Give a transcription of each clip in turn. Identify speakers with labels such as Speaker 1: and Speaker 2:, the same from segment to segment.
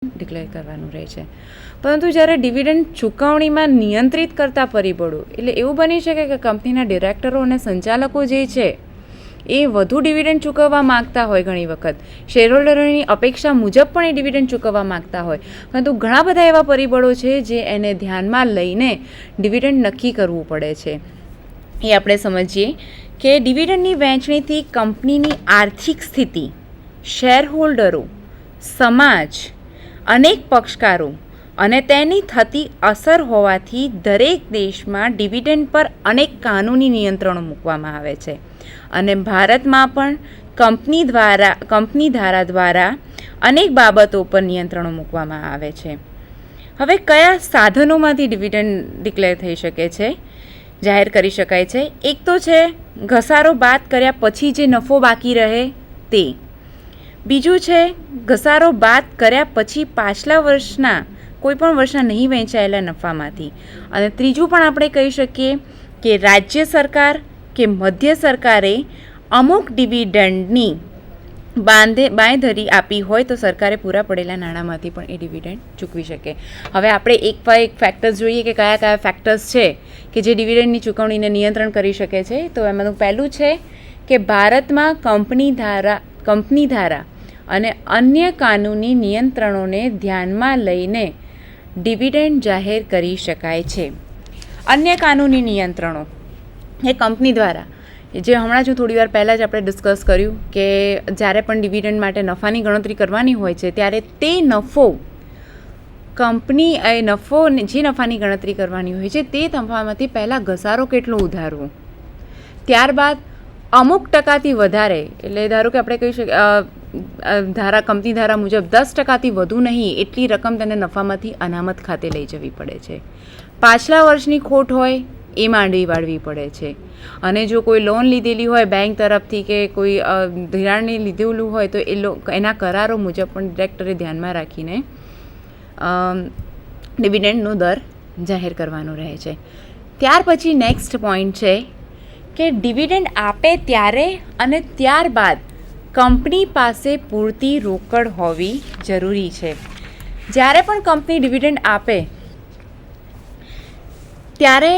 Speaker 1: Declare કરવાનું રહે છે. પરંતુ જ્યારે ડિવિડન્ડ ચૂકવણીમાં નિયંત્રિત કરતા પરિબળો, એટલે એવું બની શકે કે કંપનીના ડિરેક્ટરો અને સંચાલકો જે છે એ વધુ ડિવિડન્ડ ચૂકવવા માગતા હોય, ઘણી વખત શેરહોલ્ડરોની અપેક્ષા મુજબ પણ એ ડિવિડન્ડ ચૂકવવા માગતા હોય, પરંતુ ઘણા બધા એવા પરિબળો છે જે એને ધ્યાનમાં લઈને ડિવિડન્ડ નક્કી કરવું પડે છે. એ આપણે સમજીએ કે ડિવિડન્ડની વહેંચણીથી કંપનીની આર્થિક સ્થિતિ, શેરહોલ્ડરો, સમાજ, અનેક પક્ષકારો અને તેની થતી અસર હોવાથી દરેક દેશમાં ડિવિડન્ડ પર અનેક કાનૂની નિયંત્રણો મૂકવામાં આવે છે અને ભારતમાં પણ કંપની ધારા દ્વારા અનેક બાબતો પર નિયંત્રણો મૂકવામાં આવે છે. હવે કયા સાધનોમાંથી ડિવિડન્ડ ડિક્લેર થઈ શકે છે, જાહેર કરી શકાય છે? એક તો છે ઘસારો બાદ કર્યા પછી જે નફો બાકી રહે તે. બીજું છે ઘસારો બાદ કર્યા પછી પાછલા વર્ષના કોઈપણ વર્ષના નહીં વહેંચાયેલા નફામાંથી. અને ત્રીજું પણ આપણે કહી શકીએ કે રાજ્ય સરકાર કે મધ્ય સરકારે અમુક ડિવિડન્ડની બાંયધરી આપી હોય તો સરકારે પૂરા પડેલા નાણાંમાંથી પણ એ ડિવિડન્ડ ચૂકવી શકે. હવે આપણે એક ફેક્ટર્સ જોઈએ કે કયા કયા ફેક્ટર્સ છે કે જે ડિવિડન્ડની ચૂકવણીને નિયંત્રણ કરી શકે છે. તો એમાંનું પહેલું છે કે ભારતમાં કંપની ધારા અને અન્ય કાનૂની નિયંત્રણોને ધ્યાનમાં લઈને ડિવિડન્ડ જાહેર કરી શકાય છે. અન્ય કાનૂની નિયંત્રણો એ કંપની દ્વારા, જે હમણાં જ થોડી વાર પહેલાં જ આપણે ડિસ્કસ કર્યું કે જ્યારે પણ ડિવિડન્ડ માટે નફાની ગણતરી કરવાની હોય છે ત્યારે તે નફો જે નફાની ગણતરી કરવાની હોય છે તે નફામાંથી પહેલાં ઘસારો કેટલો ઉધારવો, ત્યારબાદ અમુક ટકાથી વધારે, એટલે ધારો કે આપણે કહી શકીએ કંપની ધારા મુજબ 10%થી વધુ નહીં એટલી રકમ તેને નફામાંથી અનામત ખાતે લઈ જવી પડે છે. પાછલા વર્ષની ખોટ હોય એ માંડવી વાળવી પડે છે. અને જો કોઈ લોન લીધેલી હોય બેંક તરફથી કે કોઈ ધિરાણને લીધેલું હોય તો એના કરારો મુજબ પણ ડિરેક્ટરે ધ્યાનમાં રાખીને ડિવિડન્ડનો દર જાહેર કરવાનો રહે છે. ત્યાર પછી નેક્સ્ટ પોઈન્ટ છે કે ડિવિડન્ડ આપે ત્યારે અને ત્યારબાદ કંપની પાસે પૂરતી રોકડ હોવી જરૂરી છે. જ્યારે પણ કંપની ડિવિડન્ડ આપે ત્યારે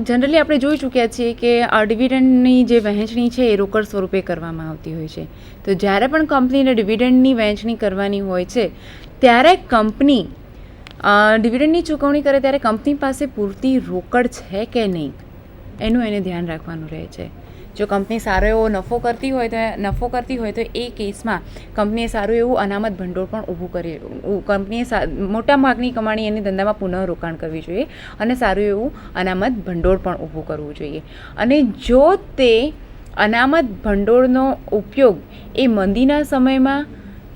Speaker 1: જનરલી આપણે જોઈ ચૂક્યા છીએ કે ડિવિડન્ડની જે વહેંચણી છે એ રોકડ સ્વરૂપે કરવામાં આવતી હોય છે. તો જ્યારે પણ કંપનીને ડિવિડન્ડની વહેંચણી કરવાની હોય છે ત્યારે કંપની ડિવિડન્ડની ચૂકવણી કરે ત્યારે કંપની પાસે પૂરતી રોકડ છે કે નહીં એનું એને ધ્યાન રાખવાનું રહે છે. જો કંપની સારો એવો નફો કરતી હોય તો એ કેસમાં કંપનીએ સારું એવું અનામત ભંડોળ પણ ઊભું કંપનીએ મોટાભાગની કમાણી એની ધંધામાં પુનઃ રોકાણ કરવી જોઈએ અને સારું એવું અનામત ભંડોળ પણ ઊભું કરવું જોઈએ. અને જો તે અનામત ભંડોળનો ઉપયોગ એ મંદીના સમયમાં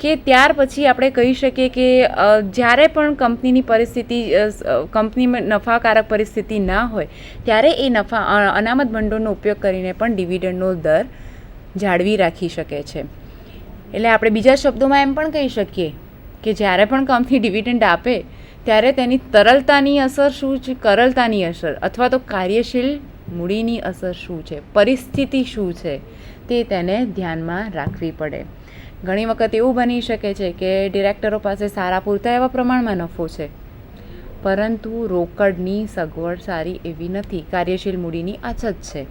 Speaker 1: કે ત્યાર પછી આપણે કહી શકીએ કે જ્યારે પણ કંપનીમાં નફાકારક પરિસ્થિતિ ના હોય ત્યારે એ અનામત ભંડોળનો ઉપયોગ કરીને પણ ડિવિડન્ડનો દર જાળવી રાખી શકે છે. એટલે આપણે બીજા શબ્દોમાં એમ પણ કહી શકીએ કે જ્યારે પણ કંપની ડિવિડન્ડ આપે ત્યારે તેની તરલતાની અસર શું છે, કરલતાની અસર અથવા તો કાર્યશીલ મૂડીની અસર શું છે, પરિસ્થિતિ શું છે તે તેને ધ્યાનમાં રાખવી પડે. ઘણી વખત એવું બની શકે છે કે ડિરેક્ટરો પાસે પૂરતા એવા પ્રમાણમાં નફો છે પરંતુ રોકડની સગવડ સારી એવી નથી, કાર્યશીલ મૂડીની અછત છે,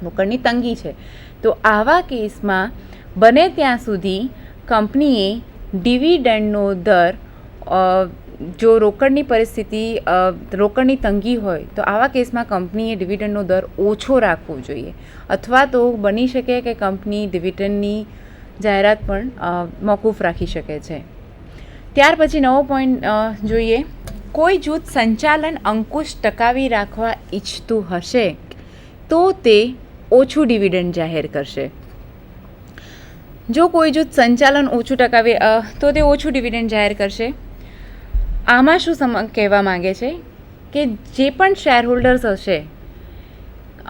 Speaker 1: રોકડની તંગી છે. તો આવા કેસમાં બને ત્યાં સુધી કંપનીએ ડિવિડન્ડનો દર, જો રોકડની તંગી હોય તો આવા કેસમાં કંપનીએ ડિવિડન્ડનો દર ઓછો રાખવો જોઈએ અથવા તો બની શકે કે કંપની ડિવિડન્ડની જાહેરાત પણ મોકૂફ રાખી શકે છે. ત્યાર પછી નવો પોઈન્ટ જોઈએ, કોઈ જૂથ સંચાલન અંકુશ ટકાવી રાખવા ઈચ્છતું હશે તો તે ઓછું ડિવિડન્ડ જાહેર કરશે. જો કોઈ જૂથ સંચાલન ઓછું ટકાવે તો તે ઓછું ડિવિડન્ડ જાહેર કરશે. આમાં શું કહેવા માગે છે કે જે પણ શેરહોલ્ડર્સ હશે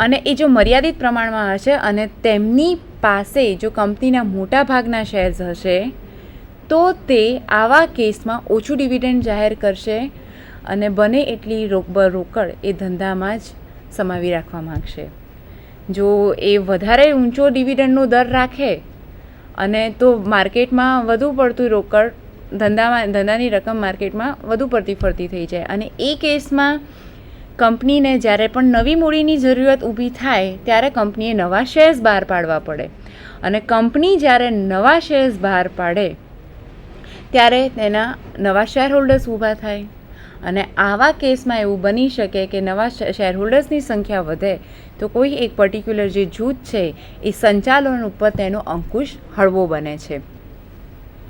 Speaker 1: અને એ જો મર્યાદિત પ્રમાણમાં હશે અને તેમની પાસે જો કંપનીના મોટા ભાગના શેર્સ હશે તો તે આવા કેસમાં ઓછું ડિવિડન્ડ જાહેર કરશે અને બને એટલી રોકડ એ ધંધામાં જ સમાવી રાખવા માગશે. જો એ વધારે ઊંચો ડિવિડન્ડનો દર રાખે અને તો માર્કેટમાં વધુ પડતું રોકડ ધંધાની રકમ માર્કેટમાં વધુ પડતી ફરતી થઈ જાય. અને એ કેસમાં કંપનીને જ્યારે પણ નવી મૂડીની જરૂરિયાત ઊભી થાય ત્યારે કંપનીએ નવા શેર્સ બહાર પાડવા પડે. અને કંપની જ્યારે નવા શેર્સ બહાર પાડે ત્યારે તેના નવા શેર હોલ્ડર્સ ઊભા થાય. અને આવા કેસમાં એવું બની શકે કે નવા શેર હોલ્ડર્સની સંખ્યા વધે તો કોઈ એક પર્ટિક્યુલર જે જૂથ છે એ સંચાલન ઉપર તેનો અંકુશ હળવો બને છે.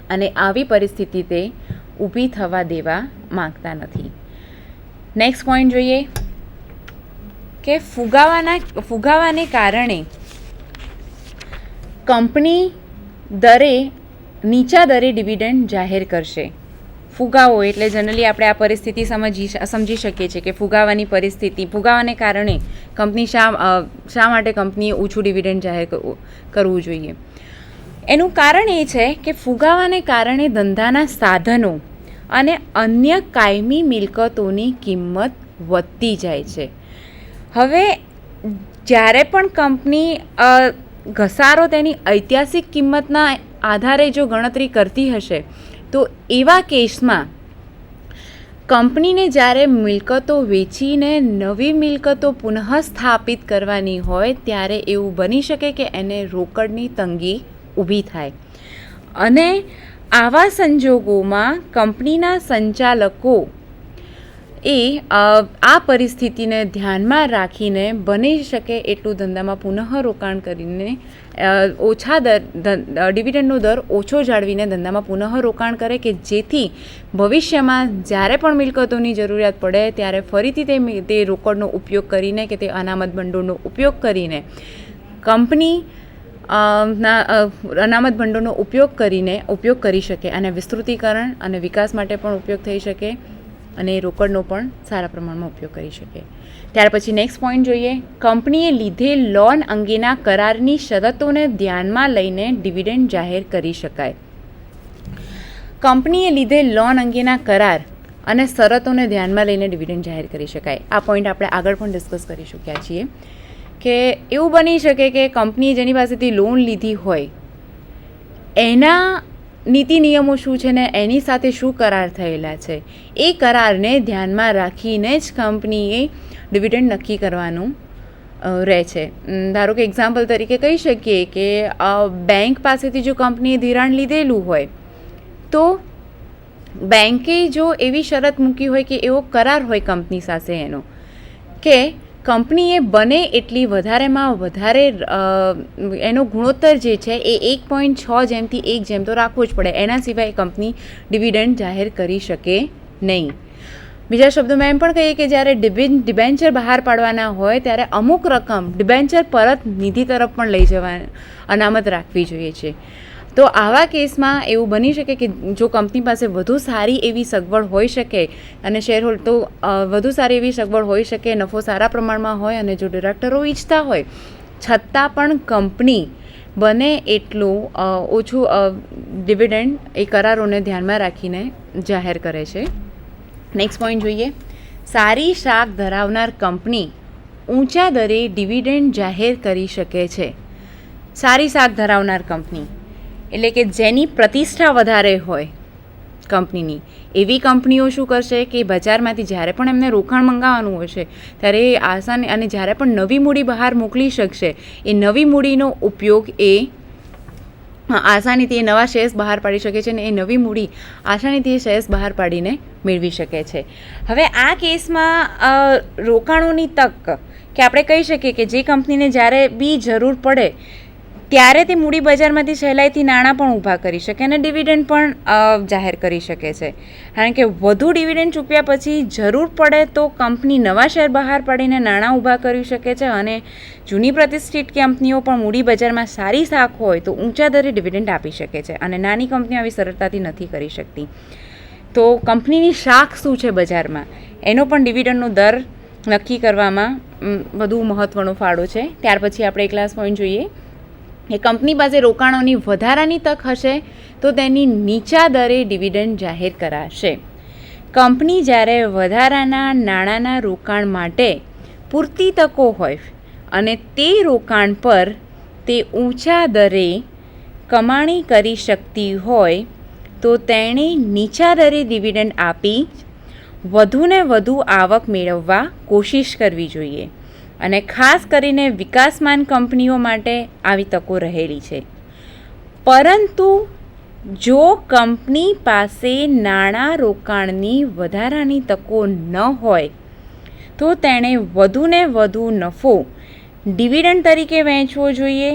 Speaker 1: અને આવી પરિસ્થિતિ તે ઊભી થવા દેવા માંગતા નથી. નેક્સ્ટ પોઈન્ટ જોઈએ કે ફુગાવાને કારણે કંપની નીચા દરે ડિવિડન્ડ જાહેર કરશે. ફુગાવો એટલે જનરલી આપણે આ પરિસ્થિતિ સમજી શકીએ છીએ કે ફુગાવાને કારણે કંપની શા માટે કંપનીએ ઓછું ડિવિડન્ડ જાહેર કરવું જોઈએ. એનું કારણ એ છે કે ફુગાવાને કારણે ધંધાના સાધનો અને અન્ય કાયમી મિલકતોની કિંમત વધતી જાય છે. હવે જ્યારે પણ કંપની ઘસારો તેની ઐતિહાસિક કિંમતના આધારે જો ગણતરી કરતી હશે તો એવા કેસમાં કંપનીને જ્યારે મિલકતો વેચીને નવી મિલકતો પુનઃસ્થાપિત કરવાની હોય ત્યારે એવું બની શકે કે એને રોકડની તંગી ઊભી થાય. અને આવા સંજોગોમાં કંપનીના સંચાલકો આ પરિસ્થિતિને ધ્યાનમાં રાખીને બની શકે એટલું ધંધામાં પુનઃરોકાણ કરીને ઓછા ડિવિડન્ડનો દર ઓછો જાળવીને ધંધામાં પુનઃરોકાણ કરે કે જેથી ભવિષ્યમાં જ્યારે પણ મિલકતોની જરૂરિયાત પડે ત્યારે ફરીથી તે રોકડનો ઉપયોગ કરીને કે તે અનામત ભંડોળનો ઉપયોગ કરીને કંપની અનામત ભંડોળનો ઉપયોગ કરી શકે અને વિસ્તૃતીકરણ અને વિકાસ માટે પણ ઉપયોગ થઈ શકે અને રોકડનો પણ સારા પ્રમાણમાં ઉપયોગ કરી શકે. ત્યાર પછી નેક્સ્ટ પોઈન્ટ જોઈએ. કંપનીએ લીધેલ લોન અંગેના કરારની શરતોને ધ્યાનમાં લઈને ડિવિડન્ડ જાહેર કરી શકાય. કંપનીએ લીધેલ લોન અંગેના કરાર અને શરતોને ધ્યાનમાં લઈને ડિવિડન્ડ જાહેર કરી શકાય. આ પોઈન્ટ આપણે આગળ પણ ડિસ્કસ કરી ચૂક્યા છીએ કે એવું બની શકે કે કંપનીએ જેની પાસેથી લોન લીધી હોય એના નીતિ નિયમો શું છે ને એની સાથે શું કરાર થયેલા છે એ કરારને ધ્યાનમાં રાખીને જ કંપનીએ ડિવિડન્ડ નક્કી કરવાનું રહે છે. ધારો કે એક્ઝામ્પલ તરીકે કહી શકીએ કે બેંક પાસેથી જો કંપનીએ ધિરાણ લીધેલું હોય તો બેંકે જો એવી શરત મૂકી હોય કે એવો કરાર હોય કંપની સાથે એનો કે કંપનીએ બને એટલી વધારેમાં વધારે એનો ગુણોત્તર જે છે એ 1.6 જેમથી 1 જેમ તો રાખવો જ પડે. એના સિવાય કંપની ડિવિડન્ડ જાહેર કરી શકે નહીં. બીજા શબ્દોમાં એમ પણ કહીએ કે જ્યારે ડિબેન્ચર બહાર પાડવાના હોય ત્યારે અમુક રકમ ડિબેન્ચર પરત નિધિ તરફ પણ લઈ જવા અનામત રાખવી જોઈએ છે. તો આવા કેસમાં એવું બની શકે કે જો કંપની પાસે વધુ સારી એવી સગવડ હોઈ શકે અને તો વધુ સારી એવી સગવડ હોઈ શકે, નફો સારા પ્રમાણમાં હોય અને જો ડિરેક્ટરો ઈચ્છતા હોય છતાં પણ કંપની બને એટલું ઓછું ડિવિડન્ડ એ કરારોને ધ્યાનમાં રાખીને જાહેર કરે છે. નેક્સ્ટ પોઈન્ટ જોઈએ. સારી શાખ ધરાવનાર કંપની ઊંચા દરે ડિવિડન્ડ જાહેર કરી શકે છે. સારી શાખ ધરાવનાર કંપની એટલે કે જેની પ્રતિષ્ઠા વધારે હોય કંપનીની એવી કંપનીઓ શું કરશે કે બજારમાંથી જ્યારે પણ એમને રોકાણ મંગાવવાનું હશે ત્યારે એ આસાની અને જ્યારે પણ નવી મૂડી બહાર મોકલી શકશે એ નવી મૂડીનો ઉપયોગ એ આસાનીથી એ નવા શેર્સ બહાર પાડી શકે છે અને એ નવી મૂડી આસાનીથી એ શેર્સ બહાર પાડીને મેળવી શકે છે. હવે આ કેસમાં રોકાણોની તક કે આપણે કહી શકીએ કે જે કંપનીને જ્યારે બી જરૂર પડે ત્યારે તે મૂડી બજારમાંથી સહેલાઈથી નાણાં પણ ઊભા કરી શકે અને ડિવિડન્ડ પણ જાહેર કરી શકે છે. કારણ કે વધુ ડિવિડન્ડ ચૂકવ્યા પછી જરૂર પડે તો કંપની નવા શેર બહાર પાડીને નાણાં ઊભા કરી શકે છે અને જૂની પ્રતિષ્ઠિત કંપનીઓ પણ મૂડી બજારમાં સારી શાખ હોય તો ઊંચા દરે ડિવિડન્ડ આપી શકે છે અને નાની કંપનીઓ આવી સરળતાથી નથી કરી શકતી. તો કંપનીની શાખ શું છે બજારમાં એનો પણ ડિવિડન્ડનો દર નક્કી કરવામાં વધુ મહત્ત્વનો ફાળો છે. ત્યાર પછી આપણે એક લાસ્ટ પોઈન્ટ જોઈએ કે કંપની પાસે રોકાણોની વધારાની તક હશે તો તેની નીચા દરે ડિવિડન્ડ જાહેર કરાશે. કંપની જ્યારે વધારાના નાણાંના રોકાણ માટે પૂરતી તકો હોય અને તે રોકાણ પર તે ઊંચા દરે કમાણી કરી શકતી હોય તો તેણે નીચા દરે ડિવિડન્ડ આપી વધુને વધુ આવક મેળવવા કોશિશ કરવી જોઈએ. અને ખાસ કરીને વિકાસમાન કંપનીઓ માટે આવી તકો રહેલી છે. પરંતુ જો કંપની પાસે નાણાં રોકાણની વધારાની તકો ન હોય તો તેણે વધુને વધુ નફો ડિવિડન્ડ તરીકે વહેંચવો જોઈએ.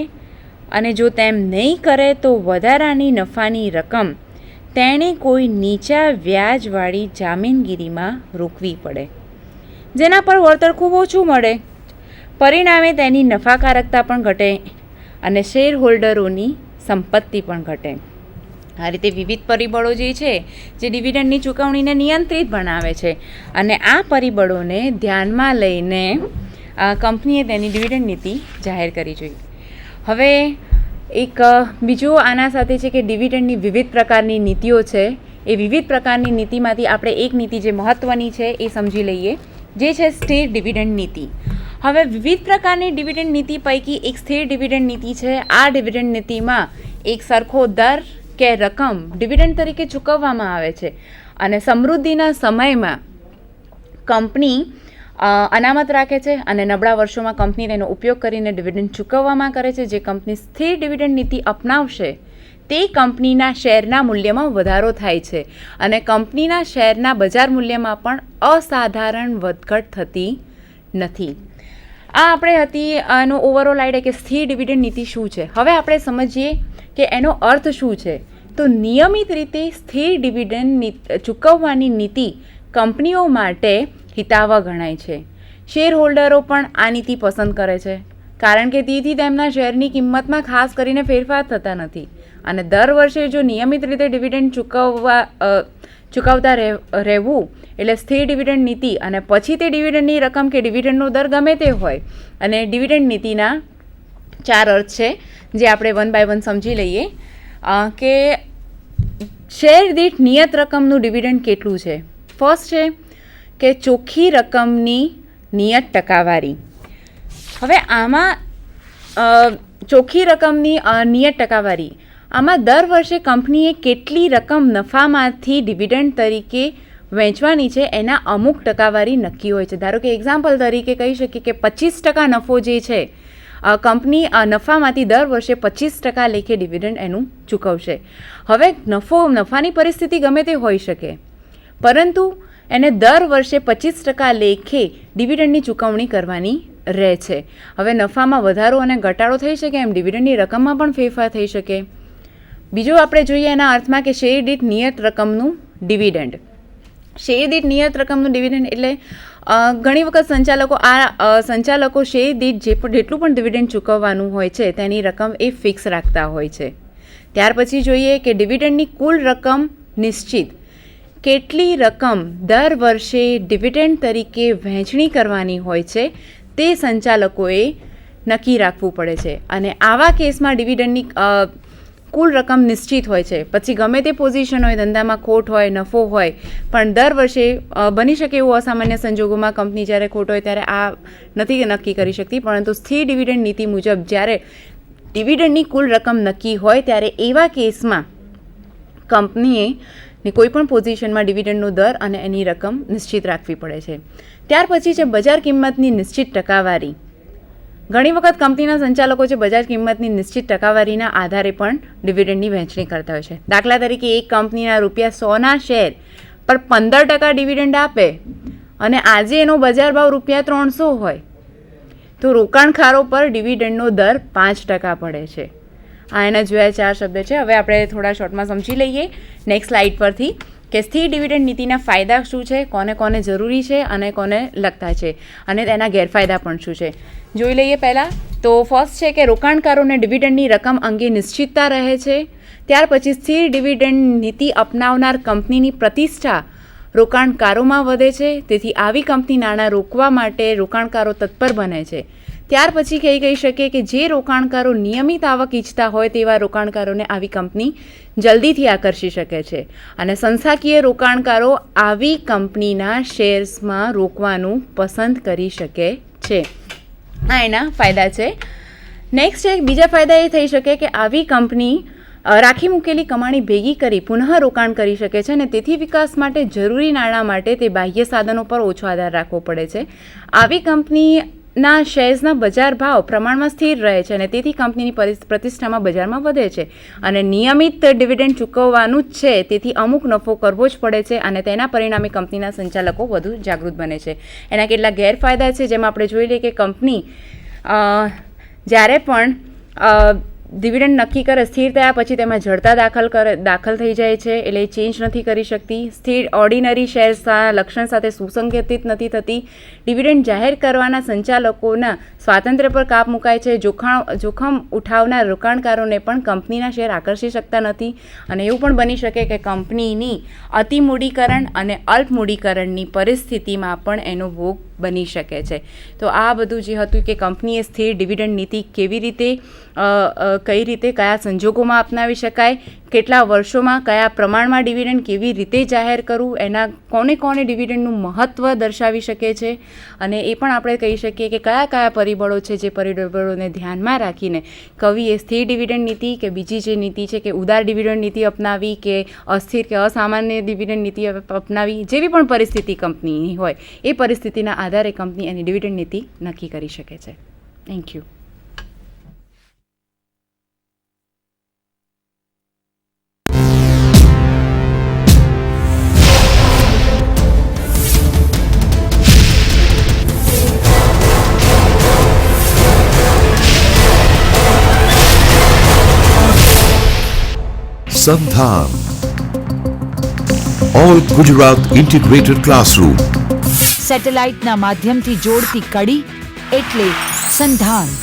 Speaker 1: અને જો તેમ નહીં કરે તો વધારાની નફાની રકમ તેણે કોઈ નીચા વ્યાજવાળી જામીનગીરીમાં રોકવી પડે, જેના પર વળતર ખૂબ ઓછું મળે. પરિણામે તેની નફાકારકતા પણ ઘટે અને શેર હોલ્ડરોની સંપત્તિ પણ ઘટે. આ રીતે વિવિધ પરિબળો જે છે જે ડિવિડન્ડની ચૂકવણીને નિયંત્રિત બનાવે છે, અને આ પરિબળોને ધ્યાનમાં લઈને કંપનીએ તેની ડિવિડન્ડ નીતિ જાહેર કરવી જોઈએ. હવે એક બીજું આના સાથે છે કે ડિવિડન્ડની વિવિધ પ્રકારની નીતિઓ છે. એ વિવિધ પ્રકારની નીતિમાંથી આપણે એક નીતિ જે મહત્ત્વની છે એ સમજી લઈએ, જે છે સ્થિર ડિવિડન્ડ નીતિ. હવે વિવિધ પ્રકારની ડિવિડન્ડ નીતિ પૈકી એક સ્થિર ડિવિડન્ડ નીતિ છે. આ ડિવિડન્ડ નીતિમાં એક સરખો દર કે રકમ ડિવિડન્ડ તરીકે ચૂકવવામાં આવે છે, અને સમૃદ્ધિના સમયમાં કંપની અનામત રાખે છે અને નબળા વર્ષોમાં કંપની તેનો ઉપયોગ કરીને ડિવિડન્ડ ચૂકવવામાં કરે છે. જે કંપની સ્થિર ડિવિડન્ડ નીતિ અપનાવશે તે કંપનીના શેરના મૂલ્યમાં વધારો થાય છે, અને કંપનીના શેરના બજાર મૂલ્યમાં પણ અસાધારણ વધઘટ થતી નથી. આ આપણે હતી આનો ઓવરઓલ આઈડિયા કે સ્થિર ડિવિડન્ડ નીતિ શું છે. હવે આપણે સમજીએ કે એનો અર્થ શું છે. તો નિયમિત રીતે સ્થિર ડિવિડન્ડ ચૂકવવાની નીતિ કંપનીઓ માટે હિતાવહ ગણાય છે. શેર હોલ્ડરો પણ આ નીતિ પસંદ કરે છે, કારણ કે તેથી તેમના શેરની કિંમતમાં ખાસ કરીને ફેરફાર થતા નથી. અને દર વર્ષે જો નિયમિત રીતે ડિવિડન્ડ ચૂકવતા રહેવું એટલે સ્થિર ડિવિડન્ડ નીતિ, અને પછી તે ડિવિડન્ડની રકમ કે ડિવિડન્ડનો દર ગમે તે હોય. અને ડિવિડન્ડ નીતિના 4 અર્થ છે જે આપણે વન બાય વન સમજી લઈએ. કે શેર દીઠ નિયત રકમનું ડિવિડન્ડ કેટલું છે. ફર્સ્ટ છે કે ચોખ્ખી રકમની નિયત ટકાવારી. હવે આમાં ચોખ્ખી રકમની નિયત ટકાવારી, આમાં દર વર્ષે કંપનીએ કેટલી રકમ નફામાંથી ડિવિડન્ડ તરીકે વહેંચવાની છે એના અમુક ટકાવારી નક્કી હોય છે. ધારો કે એક્ઝામ્પલ તરીકે કહી શકીએ કે 25% નફો જે છે કંપની નફામાંથી દર વર્ષે 25% લેખે ડિવિડન્ડ એનું ચૂકવશે. હવે નફાની પરિસ્થિતિ ગમે તે હોઈ શકે, પરંતુ એને દર વર્ષે 25% લેખે ડિવિડન્ડની ચૂકવણી કરવાની રહે છે. હવે નફામાં વધારો અને ઘટાડો થઈ શકે, એમ ડિવિડન્ડની રકમમાં પણ ફેરફાર થઈ શકે. બીજું આપણે જોઈએ એના અર્થમાં કે શેર દીઠ નિયત રકમનું ડિવિડન્ડ. શેર દીઠ નિયત રકમનું ડિવિડન્ડ એટલે ઘણી વખત સંચાલકો શેર દીઠ જેટલું પણ ડિવિડન્ડ ચૂકવવાનું હોય છે તેની રકમ એ ફિક્સ રાખતા હોય છે. ત્યાર પછી જોઈએ કે ડિવિડન્ડની કુલ રકમ નિશ્ચિત. કેટલી રકમ દર વર્ષે ડિવિડન્ડ તરીકે વહેંચણી કરવાની હોય છે તે સંચાલકોએ નક્કી રાખવું પડે છે. અને આવા કેસમાં ડિવિડન્ડની કુલ રકમ નિશ્ચિત હોય છે. પછી ગમે તે પોઝિશન હોય, ધંધામાં ખોટ હોય, નફો હોય, પણ દર વર્ષે બની શકે એવું અસામાન્ય સંજોગોમાં કંપની જ્યારે ખોટ હોય ત્યારે આ નથી નક્કી કરી શકતી. પરંતુ સ્થિર ડિવિડન્ડ નીતિ મુજબ જ્યારે ડિવિડન્ડની કુલ રકમ નક્કી હોય ત્યારે એવા કેસમાં કંપનીએ કોઈ પણ પોઝિશનમાં ડિવિડન્ડનો દર અને એની રકમ નિશ્ચિત રાખવી પડે છે. ત્યાર પછી છે બજાર કિંમતની નિશ્ચિત ટકાવારી. ઘણી વખત કંપનીના સંચાલકો છે બજાર કિંમતની નિશ્ચિત ટકાવારીના આધારે પણ ડિવિડન્ડની વહેંચણી કરતા હોય છે. દાખલા તરીકે એક કંપનીના ₹100ના શેર પર 15% ડિવિડન્ડ આપે અને આજે એનો બજાર ભાવ ₹300 હોય તો રોકાણકારો પર ડિવિડન્ડનો દર 5% પડે છે. આ એના જોયા 4 શબ્દ છે. હવે આપણે થોડા શોર્ટમાં સમજી લઈએ નેક્સ્ટ સ્લાઇડ પરથી કે સ્થિર ડિવિડન્ડ નીતિના ફાયદા શું છે, કોને કોને જરૂરી છે અને કોને લગતા છે, અને તેના ગેરફાયદા પણ શું છે. જોઈ લઈએ પહેલાં તો ફર્સ્ટ છે કે રોકાણકારોને ડિવિડન્ડની રકમ અંગે નિશ્ચિતતા રહે છે. ત્યાર પછી સ્થિર ડિવિડન્ડ નીતિ અપનાવનાર કંપનીની પ્રતિષ્ઠા રોકાણકારોમાં વધે છે. તેથી આવી કંપની નાણાં રોકવા માટે રોકાણકારો તત્પર બને છે. ત્યાર પછી કહી શકીએ કે જે રોકાણકારો નિયમિત આવક ઈચ્છતા હોય તેવા રોકાણકારોને આવી કંપની જલ્દીથી આકર્ષી શકે છે, અને સંસ્થાકીય રોકાણકારો આવી કંપનીના શેર્સમાં રોકવાનું પસંદ કરી શકે છે. આ એના ફાયદા છે. નેક્સ્ટ એક બીજા ફાયદા એ થઈ શકે કે આવી કંપની રાખી મૂકેલી કમાણી ભેગી કરી પુનઃ રોકાણ કરી શકે છે અને તેથી વિકાસ માટે જરૂરી નાણાં માટે તે બાહ્ય સાધનો પર ઓછો આધાર રાખવો પડે છે. આવી કંપનીના શેર્સના બજાર ભાવ પ્રમાણમાં સ્થિર રહે છે અને તેથી કંપનીની પ્રતિષ્ઠામાં બજારમાં વધે છે અને નિયમિત ડિવિડન્ડ ચૂકવવાનું જ છે, તેથી અમુક નફો કરવો જ પડે છે અને તેના પરિણામે કંપનીના સંચાલકો વધુ જાગૃત બને છે. એના કેટલાક ગેરફાયદા છે, જેમાં આપણે જોઈ લઈએ કે કંપની જ્યારે પણ ડિવિડન્ડ નક્કી કરે સ્થિર થયા પછી તેમાં જડતા દાખલ થઈ જાય છે, એટલે એ ચેન્જ નથી કરી શકતી. સ્થિર ઓર્ડિનરી શેર્સના લક્ષણ સાથે સુસંગઠિત નથી થતી. ડિવિડન્ડ જાહેર કરવાના સંચાલકોના સ્વાતંત્ર્ય પર કાપ મુકાય છે. જોખમ ઉઠાવનાર રોકાણકારોને પણ કંપનીના શેર આકર્ષી શકતા નથી અને એવું પણ બની શકે કે કંપનીની અતિ મૂડીકરણ અને અલ્પ મૂડીકરણની પરિસ્થિતિમાં પણ એનો ભોગ બની શકે છે. તો આ બધું જે હતું કે કંપનીએ સ્થિર ડિવિડન્ડ નીતિ કેવી રીતે કઈ રીતે કયા સંજોગોમાં અપનાવી શકાય, કેટલા વર્ષોમાં કયા પ્રમાણમાં ડિવિડન્ડ કેવી રીતે જાહેર કરવું, એના કોને ડિવિડન્ડનું મહત્ત્વ દર્શાવી શકે છે અને એ પણ આપણે કહી શકીએ કે કયા કયા પરિબળો છે જે પરિબળોને ધ્યાનમાં રાખીને કવિએ સ્થિર ડિવિડન્ડ નીતિ કે બીજી જે નીતિ છે કે ઉદાર ડિવિડન્ડ નીતિ અપનાવી કે અસ્થિર કે અસામાન્ય ડિવિડન્ડ નીતિ અપનાવી, જેવી પણ પરિસ્થિતિ કંપનીની હોય એ પરિસ્થિતિના આધારે કંપની એની ડિવિડન્ડ નીતિ નક્કી કરી શકે છે. Thank you.
Speaker 2: Sandhan All Gujarat Integrated Classroom
Speaker 3: સેટેલાઇટના માધ્યમથી જોડતી કડી એટલે સંધાન.